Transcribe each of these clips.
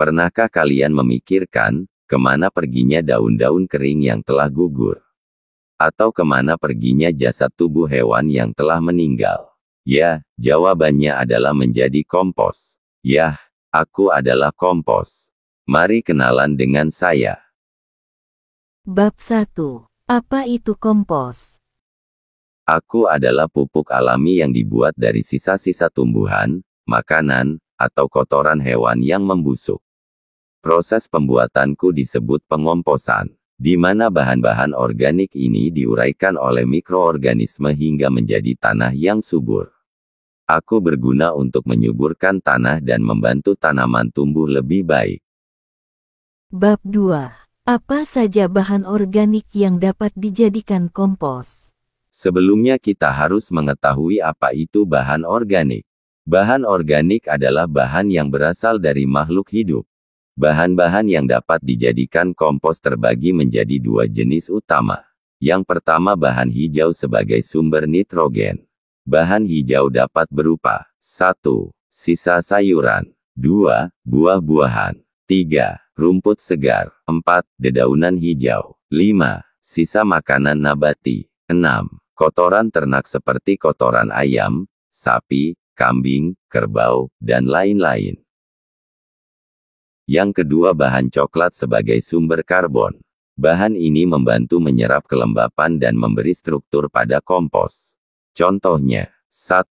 Pernahkah kalian memikirkan, kemana perginya daun-daun kering yang telah gugur? Atau kemana perginya jasad tubuh hewan yang telah meninggal? Ya, jawabannya adalah menjadi kompos. Yah, aku adalah kompos. Mari kenalan dengan saya. Bab 1. Apa itu kompos? Aku adalah pupuk alami yang dibuat dari sisa-sisa tumbuhan, makanan, atau kotoran hewan yang membusuk. Proses pembuatanku disebut pengomposan, di mana bahan-bahan organik ini diuraikan oleh mikroorganisme hingga menjadi tanah yang subur. Aku berguna untuk menyuburkan tanah dan membantu tanaman tumbuh lebih baik. Bab 2. Apa saja bahan organik yang dapat dijadikan kompos? Sebelumnya kita harus mengetahui apa itu bahan organik. Bahan organik adalah bahan yang berasal dari makhluk hidup. Bahan-bahan yang dapat dijadikan kompos terbagi menjadi dua jenis utama. Yang pertama bahan hijau sebagai sumber nitrogen. Bahan hijau dapat berupa 1. Sisa sayuran 2. Buah-buahan 3. Rumput segar 4. Dedaunan hijau 5. Sisa makanan nabati 6. Kotoran ternak seperti kotoran ayam, sapi, kambing, kerbau, dan lain-lain. Yang kedua bahan coklat sebagai sumber karbon. Bahan ini membantu menyerap kelembapan dan memberi struktur pada kompos. Contohnya, 1.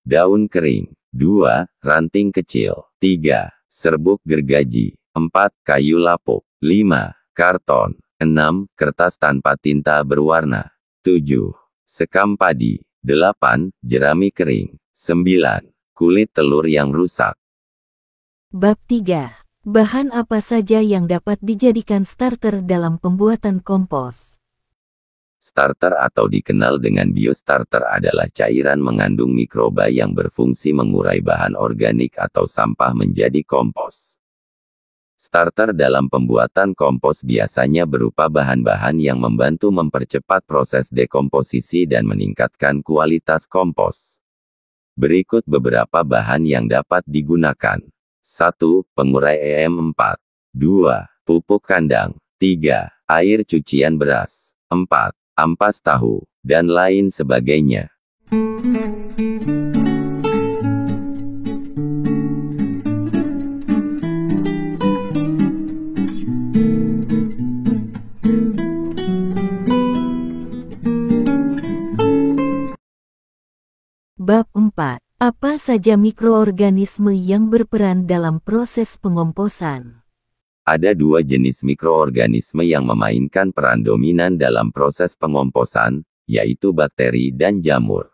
Daun kering 2. Ranting kecil 3. Serbuk gergaji 4. Kayu lapuk 5. Karton 6. Kertas tanpa tinta berwarna 7. Sekam padi 8. Jerami kering 9. Kulit telur yang rusak. Bab 3. Bahan apa saja yang dapat dijadikan starter dalam pembuatan kompos? Starter atau dikenal dengan biostarter adalah cairan mengandung mikroba yang berfungsi mengurai bahan organik atau sampah menjadi kompos. Starter dalam pembuatan kompos biasanya berupa bahan-bahan yang membantu mempercepat proses dekomposisi dan meningkatkan kualitas kompos. Berikut beberapa bahan yang dapat digunakan. 1. Pengurai EM4 2. Pupuk kandang 3. Air cucian beras 4. Ampas tahu, dan lain sebagainya. Bab 4. Apa saja mikroorganisme yang berperan dalam proses pengomposan? Ada dua jenis mikroorganisme yang memainkan peran dominan dalam proses pengomposan, yaitu bakteri dan jamur.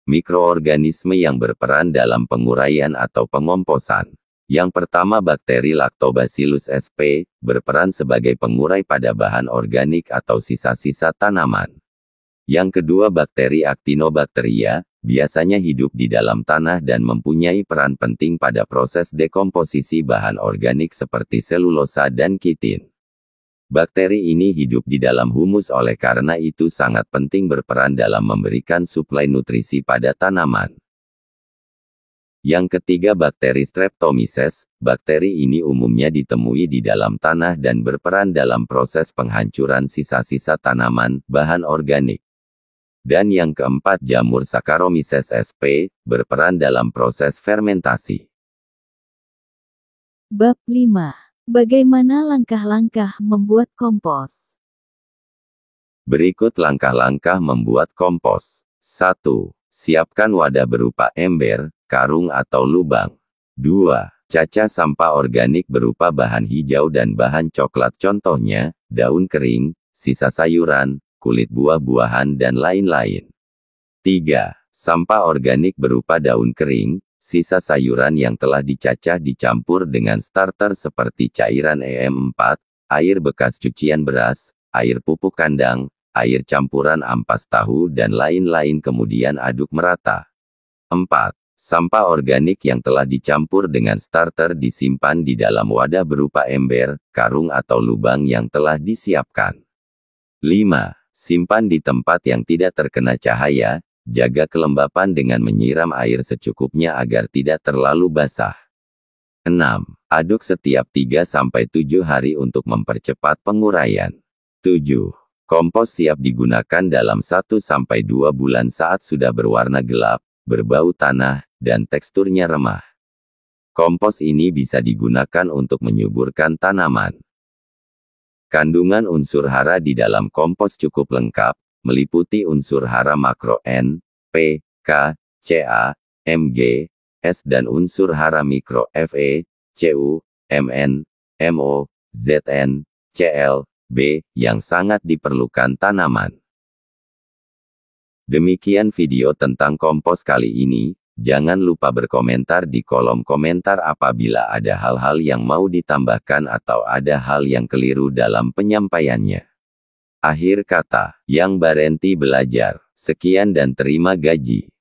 Mikroorganisme yang berperan dalam penguraian atau pengomposan. Yang pertama bakteri Lactobacillus sp. berperan sebagai pengurai pada bahan organik atau sisa-sisa tanaman. Yang kedua bakteri Actinobacteria, biasanya hidup di dalam tanah dan mempunyai peran penting pada proses dekomposisi bahan organik seperti selulosa dan kitin. Bakteri ini hidup di dalam humus oleh karena itu sangat penting berperan dalam memberikan suplai nutrisi pada tanaman. Yang ketiga bakteri Streptomyces, bakteri ini umumnya ditemui di dalam tanah dan berperan dalam proses penghancuran sisa-sisa tanaman, bahan organik. Dan yang keempat jamur Saccharomyces sp. berperan dalam proses fermentasi. Bab 5. Bagaimana langkah-langkah membuat kompos? Berikut langkah-langkah membuat kompos. 1. Siapkan wadah berupa ember, karung atau lubang. 2. Cacah sampah organik berupa bahan hijau dan bahan coklat contohnya, daun kering, sisa sayuran, kulit buah-buahan dan lain-lain. 3. Sampah organik berupa daun kering, sisa sayuran yang telah dicacah dicampur dengan starter seperti cairan EM4, air bekas cucian beras, air pupuk kandang, air campuran ampas tahu dan lain-lain kemudian aduk merata. 4. Sampah organik yang telah dicampur dengan starter disimpan di dalam wadah berupa ember, karung atau lubang yang telah disiapkan. 5. Simpan di tempat yang tidak terkena cahaya, jaga kelembapan dengan menyiram air secukupnya agar tidak terlalu basah. 6. Aduk setiap 3-7 hari untuk mempercepat penguraian. 7. Kompos siap digunakan dalam 1-2 bulan saat sudah berwarna gelap, berbau tanah, dan teksturnya remah. Kompos ini bisa digunakan untuk menyuburkan tanaman. Kandungan unsur hara di dalam kompos cukup lengkap, meliputi unsur hara makro N, P, K, Ca, Mg, S dan unsur hara mikro Fe, Cu, Mn, Mo, Zn, Cl, B, yang sangat diperlukan tanaman. Demikian video tentang kompos kali ini. Jangan lupa berkomentar di kolom komentar apabila ada hal-hal yang mau ditambahkan atau ada hal yang keliru dalam penyampaiannya. Akhir kata, Yang Barenti belajar. Sekian dan terima gaji.